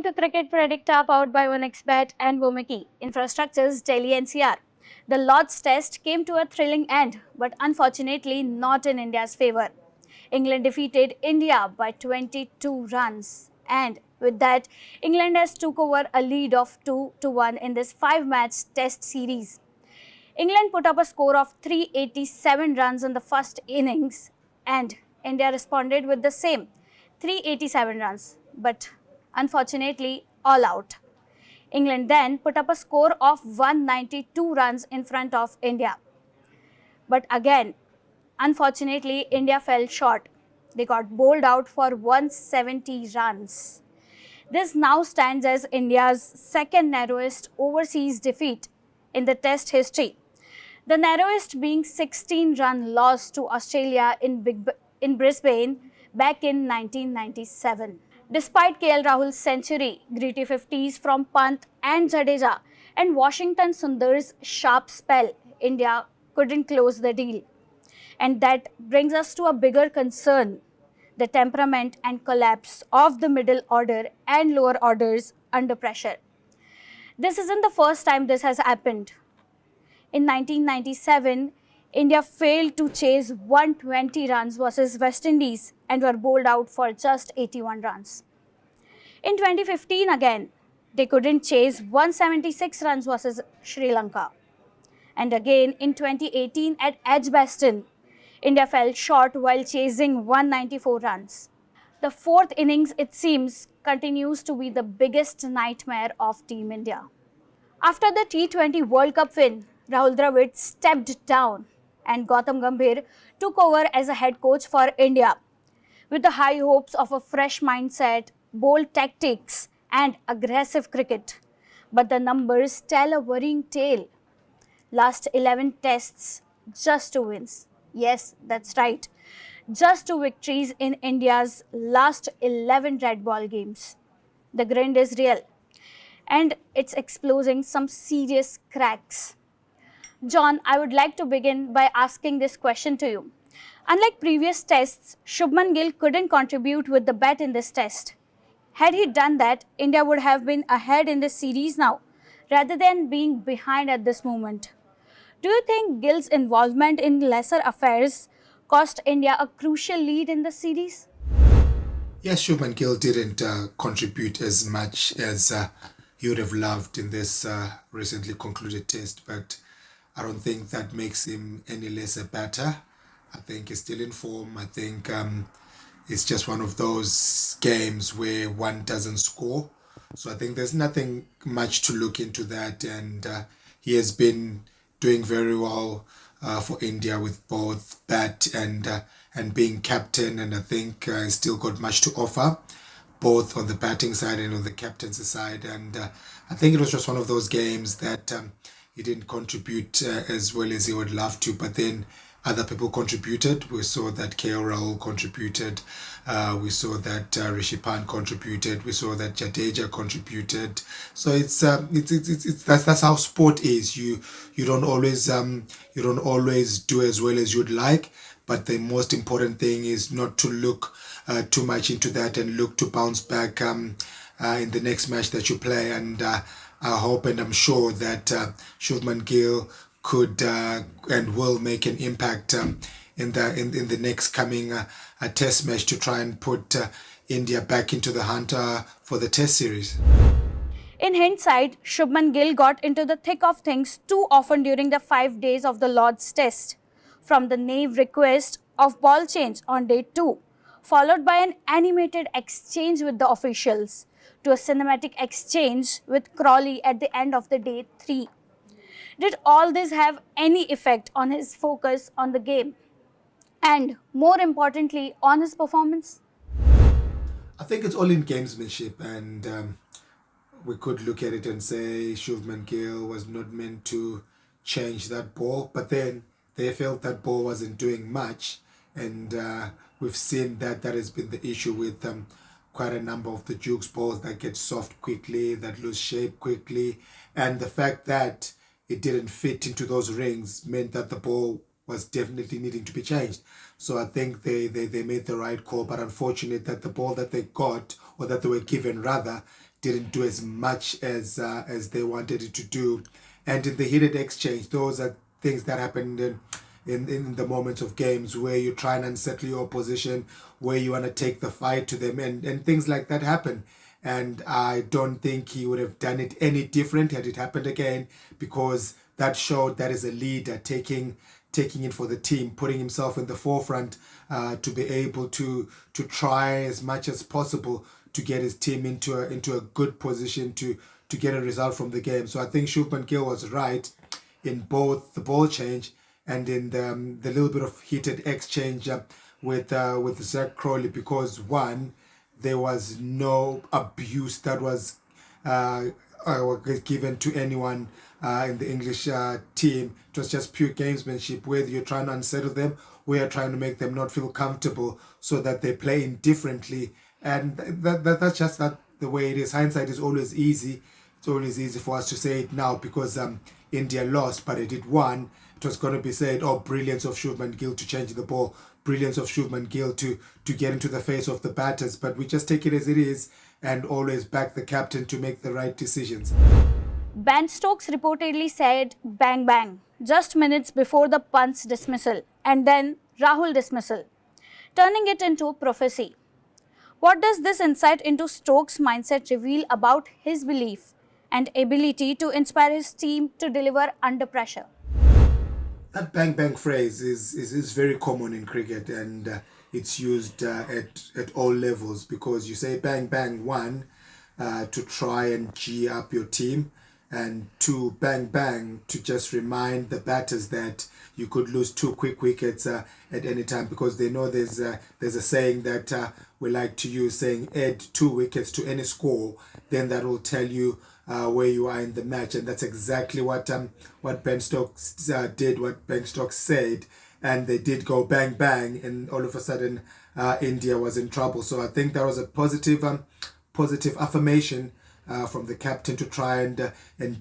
welcome to Cricket Predicta powered by 1xBet and Womaki. Infrastructure's Delhi NCR. The Lord's Test came to a thrilling end, but unfortunately not in India's favour. England defeated India by 22 runs, and with that, England has took over a lead of 2-1 in this 5-match Test series. England put up a score of 387 runs in the first innings, and India responded with the same 387 runs, but unfortunately all out. England then put up a score of 192 runs in front of India. But again, unfortunately, India fell short. They got bowled out for 170 runs. This now stands as India's second narrowest overseas defeat in the Test history. The narrowest being 16-run loss to Australia in Brisbane back in 1997. Despite KL Rahul's century, gritty 50s from Pant and Jadeja, and Washington Sundar's sharp spell, India couldn't close the deal. And that brings us to a bigger concern: the temperament and collapse of the middle order and lower orders under pressure. This isn't the first time this has happened. In 1997, India failed to chase 120 runs versus West Indies and were bowled out for just 81 runs. In 2015 again, they couldn't chase 176 runs versus Sri Lanka. And again in 2018 at Edgbaston, India fell short while chasing 194 runs. The fourth innings, it seems, continues to be the biggest nightmare of Team India. After the T20 World Cup win, Rahul Dravid stepped down and Gautam Gambhir took over as a head coach for India. With the high hopes of a fresh mindset, bold tactics and aggressive cricket. But the numbers tell a worrying tale. Last 11 tests, just 2 wins. Yes, that's right. Just 2 victories in India's last 11 red ball games. The grind is real and it's exposing some serious cracks. John, I would like to begin by asking this question to you. Unlike previous tests, Shubman Gill couldn't contribute with the bat in this test. Had he done that, India would have been ahead in this series now, rather than being behind at this moment. Do you think Gill's involvement in lesser affairs cost India a crucial lead in the series? Yes, Shubman Gill didn't contribute as much as he would have loved in this recently concluded test, but I don't think that makes him any less a batter. I think he's still in form. I think it's just one of those games where one doesn't score. So I think there's nothing much to look into that. And he has been doing very well for India with both bat and being captain. And I think he's still got much to offer, both on the batting side and on the captaincy side. And I think it was just one of those games that he didn't contribute as well as he would love to, but then other people contributed. We saw that KL Rahul contributed. We saw that Rishi Pant contributed. We saw that Jadeja contributed. So it's that's how sport is. You don't always do as well as you'd like, but the most important thing is not to look too much into that and look to bounce back in the next match that you play. And I hope and I'm sure that Shubman Gill could and will make an impact in the next coming test match to try and put India back into the hunt for the test series. In hindsight, Shubman Gill got into the thick of things too often during the 5 days of the Lord's Test. From the naive request of ball change on day 2, followed by an animated exchange with the officials, to a cinematic exchange with Crawley at the end of the day 3. Did all this have any effect on his focus on the game? And more importantly, on his performance? I think it's all in gamesmanship, and we could look at it and say Shubman Gill was not meant to change that ball, but then they felt that ball wasn't doing much, and we've seen that has been the issue with quite a number of the Dukes balls that get soft quickly, that lose shape quickly, and the fact that it didn't fit into those rings meant that the ball was definitely needing to be changed. So I think they made the right call, but unfortunate that the ball that they got, or that they were given rather, didn't do as much as they wanted it to do. And in the heated exchange, those are things that happened in the moments of games where you try and unsettle your opposition, where you want to take the fight to them, and things like that happen. And I don't think he would have done it any different had it happened again, because that showed that is a leader taking it for the team, putting himself in the forefront to be able to try as much as possible to get his team into a good position to get a result from the game. So I think Shubman Gill was right in both the ball change and in the little bit of heated exchange with Zach Crowley, because one, there was no abuse that was given to anyone in the English team. It was just pure gamesmanship, whether you're trying to unsettle them or you're trying to make them not feel comfortable so that they play indifferently. And that's just the way it is. Hindsight is always easy. It's always easy for us to say it now because India lost, but it did won. It was going to be said, oh, brilliance of Shubman Gill to change the ball, brilliance of Shubman Gill to get into the face of the batters. But we just take it as it is and always back the captain to make the right decisions. Ben Stokes reportedly said bang bang just minutes before the Pant's dismissal and then Rahul dismissal, turning it into prophecy. What does this insight into Stokes' mindset reveal about his belief and ability to inspire his team to deliver under pressure? That bang bang phrase is very common in cricket, and it's used at all levels, because you say bang bang, one, to try and gee up your team, and two, bang bang, to just remind the batters that you could lose two quick wickets at any time, because they know there's a saying that we like to use, saying add 2 wickets to any score, then that will tell you where you are in the match. And that's exactly what Ben Stokes did, what Ben Stokes said, and they did go bang bang, and all of a sudden India was in trouble. So I think that was a positive affirmation from the captain to try and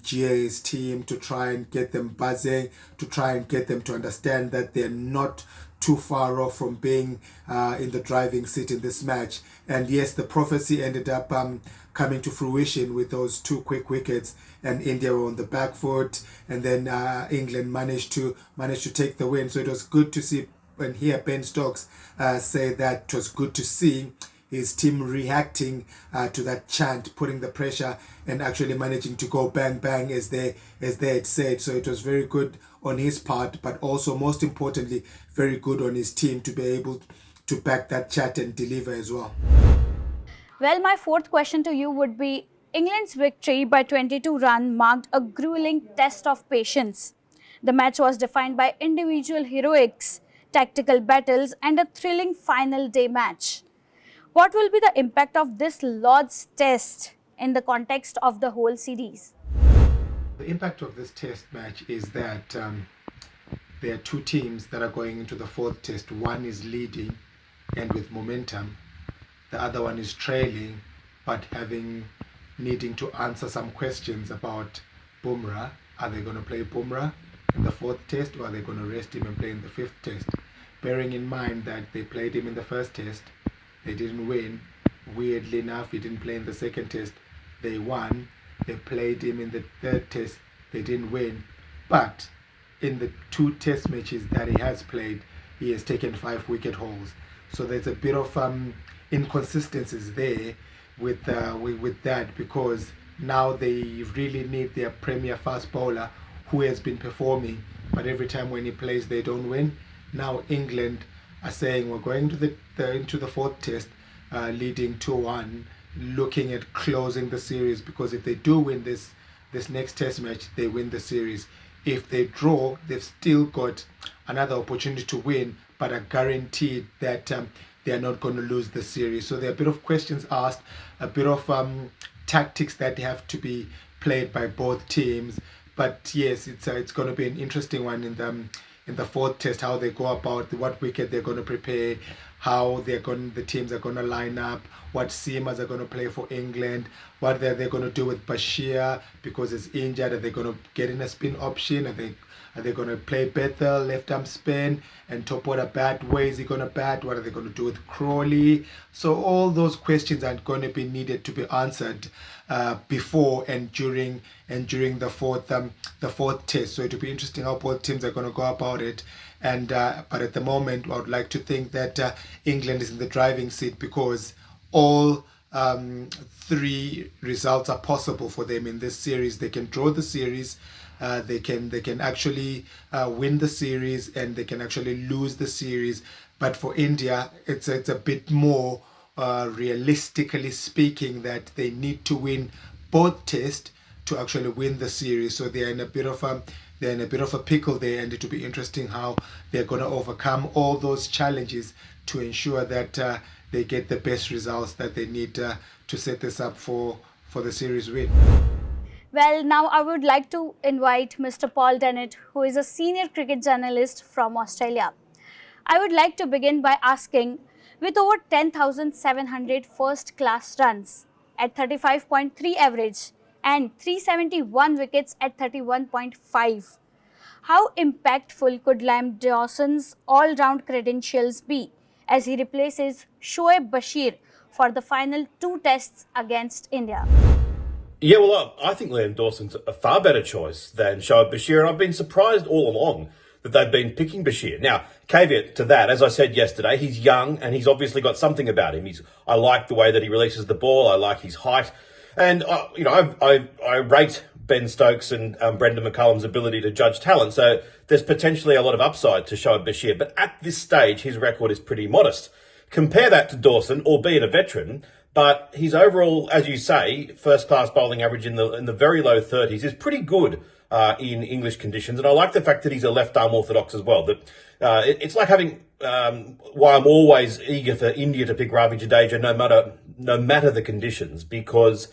gear his team, to try and get them buzzing, to try and get them to understand that they're not too far off from being in the driving seat in this match. And yes, the prophecy ended up coming to fruition with those 2 quick wickets, and India were on the back foot, and then England managed to take the win. So it was good to see and hear Ben Stokes say that it was good to see his team reacting to that chant, putting the pressure and actually managing to go bang bang as they had said. So it was very good on his part, but also most importantly, very good on his team to be able to back that chant and deliver as well. Well, my fourth question to you would be, England's victory by 22 runs marked a grueling test of patience. The match was defined by individual heroics, tactical battles, and a thrilling final day match. What will be the impact of this Lord's Test in the context of the whole series? The impact of this test match is that there are 2 teams that are going into the 4th test. One is leading and with momentum. The other one is trailing but needing to answer some questions about Bumrah. Are they going to play Bumrah in the 4th test, or are they going to rest him and play in the 5th test? Bearing in mind that they played him in the 1st test, they didn't win. Weirdly enough, he didn't play in the 2nd test. They won. They played him in the 3rd test. They didn't win. But in the 2 test matches that he has played, he has taken 5 wicket hauls. So there's a bit of inconsistencies there with that, because now they really need their premier fast bowler who has been performing, but every time when he plays they don't win. Now England are saying we're going to into the 4th test leading 2-1, looking at closing the series, because if they do win this next test match, they win the series. If they draw, they've still got another opportunity to win, but are guaranteed that they are not going to lose the series. So there are a bit of questions asked, a bit of tactics that have to be played by both teams. But yes, it's going to be an interesting one in the 4th test, how they go about what wicket they're going to prepare, how the teams are going to line up, what seamers are going to play for England, what they're going to do with Bashir because he's injured. Are they going to get in a spin option? Are they going to play Bethel, left arm spin, and Topola bat? Where is he going to bat? What are they going to do with Crawley? So all those questions are going to be needed to be answered before and during the fourth test. So it will be interesting how both teams are going to go about it. And but at the moment, I would like to think that England is in the driving seat because all three results are possible for them in this series. They can draw the series. They can actually win the series, and they can actually lose the series. But for India, it's a bit more realistically speaking that they need to win both tests to actually win the series. So they're in a bit of a pickle there, and it will be interesting how they're going to overcome all those challenges to ensure that they get the best results that they need to set this up for the series win. Well, now I would like to invite Mr. Paul Dennett, who is a senior cricket journalist from Australia. I would like to begin by asking, with over 10,700 first-class runs at 35.3 average and 371 wickets at 31.5, how impactful could Liam Dawson's all-round credentials be as he replaces Shoaib Bashir for the final two tests against India? Yeah, well, I think Liam Dawson's a far better choice than Shoaib Bashir, and I've been surprised all along that they've been picking Bashir. Now, caveat to that, as I said yesterday, he's young and he's obviously got something about him. I like the way that he releases the ball. I like his height, and I rate Ben Stokes and Brendan McCullum's ability to judge talent. So there's potentially a lot of upside to Shoaib Bashir, but at this stage, his record is pretty modest. Compare that to Dawson, albeit a veteran. But his overall, as you say, first-class bowling average in the very low 30s is pretty good in English conditions. And I like the fact that he's a left-arm orthodox as well. That it's like having why I'm always eager for India to pick Ravi Jadeja no matter the conditions, because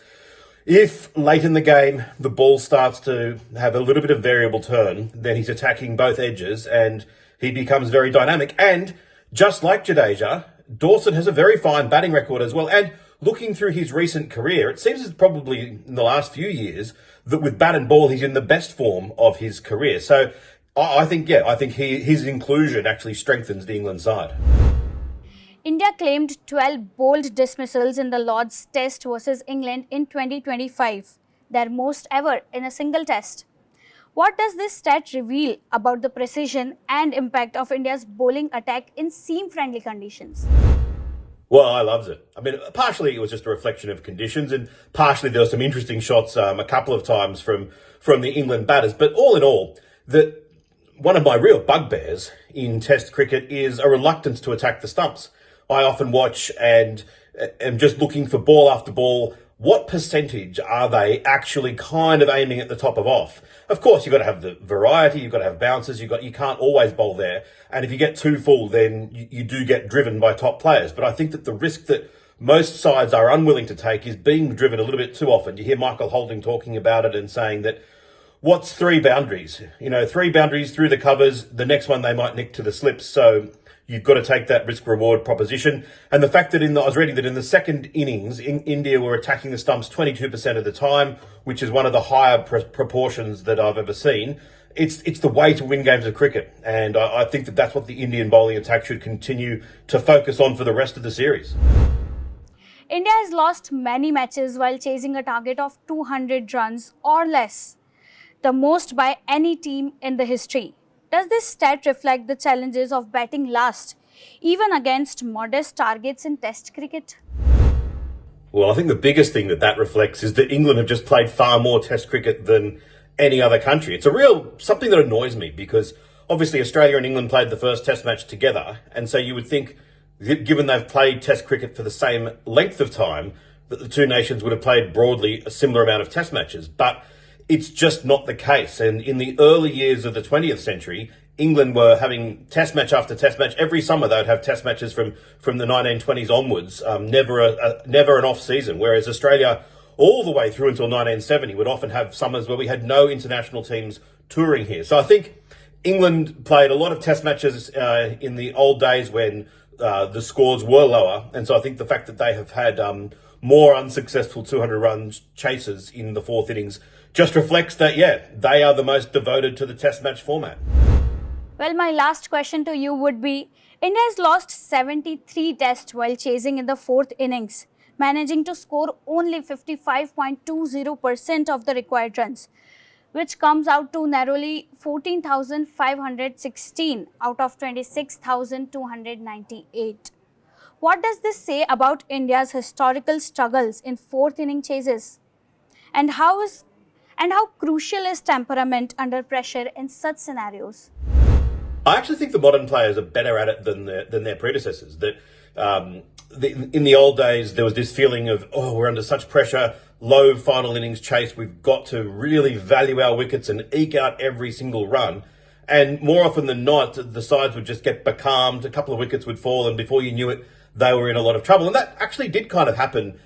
if late in the game the ball starts to have a little bit of variable turn, then he's attacking both edges and he becomes very dynamic. And just like Jadeja, Dawson has a very fine batting record as well. And looking through his recent career, it seems it's probably in the last few years that with bat and ball, he's in the best form of his career. So I think his inclusion actually strengthens the England side. India claimed 12 bold dismissals in the Lord's Test versus England in 2025, their most ever in a single test. What does this stat reveal about the precision and impact of India's bowling attack in seam-friendly conditions? Well, I loved it. I mean, partially it was just a reflection of conditions, and partially there were some interesting shots a couple of times from the England batters. But all in all, one of my real bugbears in Test cricket is a reluctance to attack the stumps. I often watch and am just looking for ball after ball. What percentage are they actually kind of aiming at the top of off? Of course, you've got to have the variety, you've got to have bounces, you can't always bowl there. And if you get too full, then you do get driven by top players. But I think that the risk that most sides are unwilling to take is being driven a little bit too often. You hear Michael Holding talking about it and saying that what's 3 boundaries? 3 boundaries through the covers, the next one they might nick to the slips. So you've got to take that risk-reward proposition. And the fact that I was reading that in the second innings, India were attacking the stumps 22% of the time, which is one of the higher proportions that I've ever seen. It's the way to win games of cricket. And I think that that's what the Indian bowling attack should continue to focus on for the rest of the series. India has lost many matches while chasing a target of 200 runs or less, the most by any team in the history. Does this stat reflect the challenges of batting last, even against modest targets in Test cricket? Well, I think the biggest thing that reflects is that England have just played far more Test cricket than any other country. It's something that annoys me, because obviously Australia and England played the first Test match together, and so you would think, given they've played Test cricket for the same length of time, that the two nations would have played broadly a similar amount of Test matches. But it's just not the case. And in the early years of the 20th century, England were having Test match after Test match. Every summer they would have Test matches from the 1920s onwards, never an off season. Whereas Australia, all the way through until 1970, would often have summers where we had no international teams touring here. So I think England played a lot of test matches in the old days when the scores were lower. And so I think the fact that they have had more unsuccessful 200-run chases in the fourth innings just reflects that, yeah, they are the most devoted to the test match format. Well, my last question to you would be, India has lost 73 tests while chasing in the fourth innings, managing to score only 55.20% of the required runs, which comes out to narrowly 14,516 out of 26,298. What does this say about India's historical struggles in fourth inning chases? And how crucial is temperament under pressure in such scenarios? I actually think the modern players are better at it than their predecessors. That in the old days, there was this feeling of, oh, we're under such pressure, low final innings chase, we've got to really value our wickets and eke out every single run. And more often than not, the sides would just get becalmed, a couple of wickets would fall, and before you knew it, they were in a lot of trouble. And that actually did kind of happen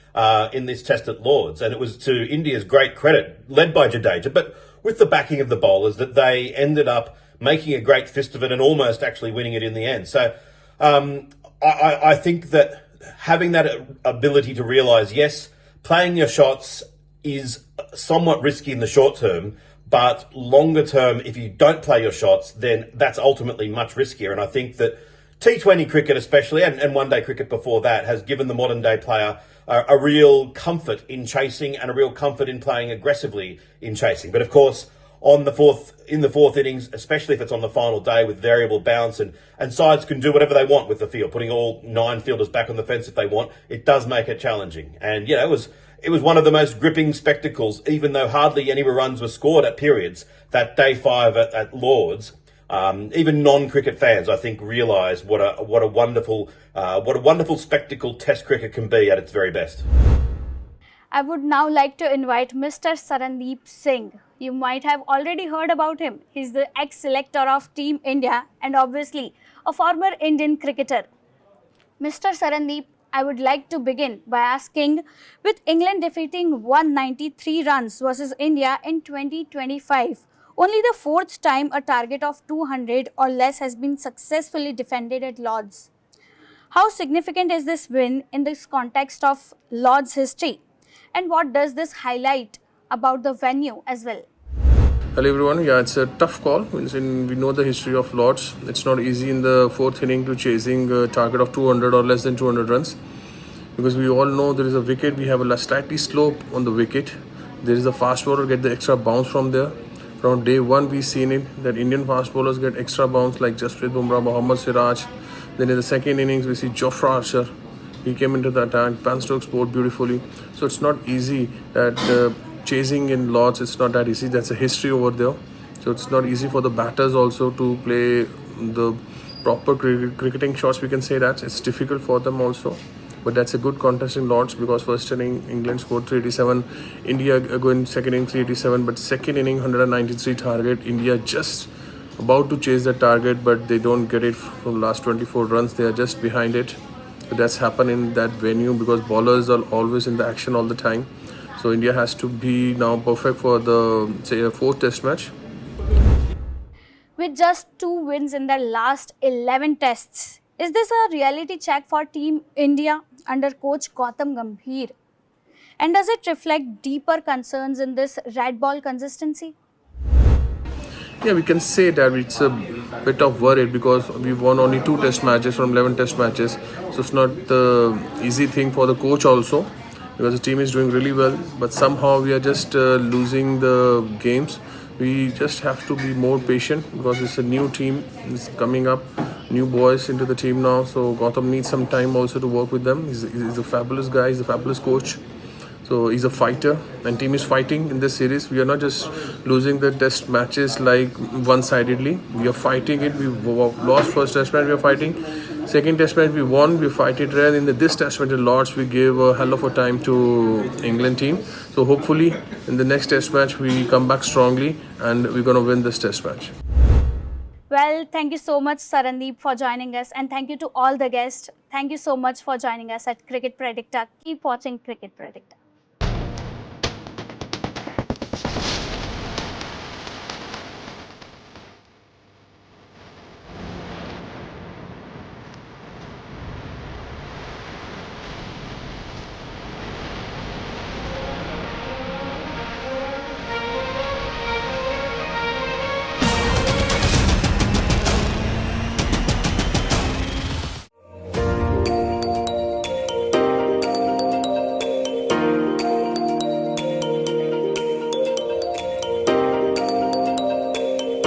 in this test at Lords, and it was to India's great credit, led by Jadeja, but with the backing of the bowlers, that they ended up making a great fist of it and almost actually winning it in the end. So I think that having that ability to realise, yes, playing your shots is somewhat risky in the short term, but longer term, if you don't play your shots, then that's ultimately much riskier. And I think that T20 cricket especially, and one-day cricket before that, has given the modern-day player a real comfort in chasing and a real comfort in playing aggressively in chasing. But of course, in the fourth innings, especially if it's on the final day with variable bounce, and sides can do whatever they want with the field, putting all 9 fielders back on the fence if they want, it does make it challenging. And, you know, it was one of the most gripping spectacles, even though hardly any runs were scored at periods, that day 5 at Lords. Even non-cricket fans, I think, realise what a wonderful spectacle Test cricket can be at its very best. I would now like to invite Mr. Sarandeep Singh. You might have already heard about him. He's the ex-selector of Team India and obviously a former Indian cricketer. Mr. Sarandeep, I would like to begin by asking, with England defeating 193 runs versus India in 2025, only the fourth time a target of 200 or less has been successfully defended at Lords. How significant is this win in this context of Lords history? And what does this highlight about the venue as well? Hello everyone, yeah, it's a tough call. We know the history of Lords. It's not easy in the fourth inning to chasing a target of 200 or less than 200 runs, because we all know there is a wicket, we have a slightly slope on the wicket. There is a fast bowler get the extra bounce from there. From day one we've seen it, that Indian fast bowlers get extra bounce like Jasprit Bumrah, Mohammad Siraj. Then in the second innings we see Jofra Archer. He came into the attack, Ben Stokes bowled beautifully. So it's not easy that chasing in Lords, it's not that easy. That's a history over there. So it's not easy for the batters also to play the proper cricketing shots, we can say that. It's difficult for them also. But that's a good contest in Lords, because first inning England scored 387, India going second inning 387, but second inning 193 target. India just about to chase the target, but they don't get it from last 24 runs. They are just behind it. So that's happened in that venue because bowlers are always in the action all the time. So India has to be now perfect for the fourth test match. With just 2 wins in their last 11 tests, is this a reality check for Team India under coach Gautam Gambhir? And does it reflect deeper concerns in this red ball consistency? Yeah, we can say that it's a bit of worried because we've won only 2 test matches from 11 test matches. So it's not the easy thing for the coach also, because the team is doing really well. But somehow we are just losing the games. We just have to be more patient because it's a new team. It's coming up, new boys into the team now. So Gautam needs some time also to work with them. He's a fabulous guy. He's a fabulous coach. So he's a fighter, and team is fighting in this series. We are not just losing the test matches like one-sidedly. We are fighting it. We lost first test match, we are fighting. Second test match we won, we fight it rare. In this test match in Lords, we gave a hell of a time to England team. So hopefully in the next test match we come back strongly and we're going to win this test match. Well, thank you so much, Sarandeep, for joining us, and thank you to all the guests. Thank you so much for joining us at Cricket Predicta. Keep watching Cricket Predicta.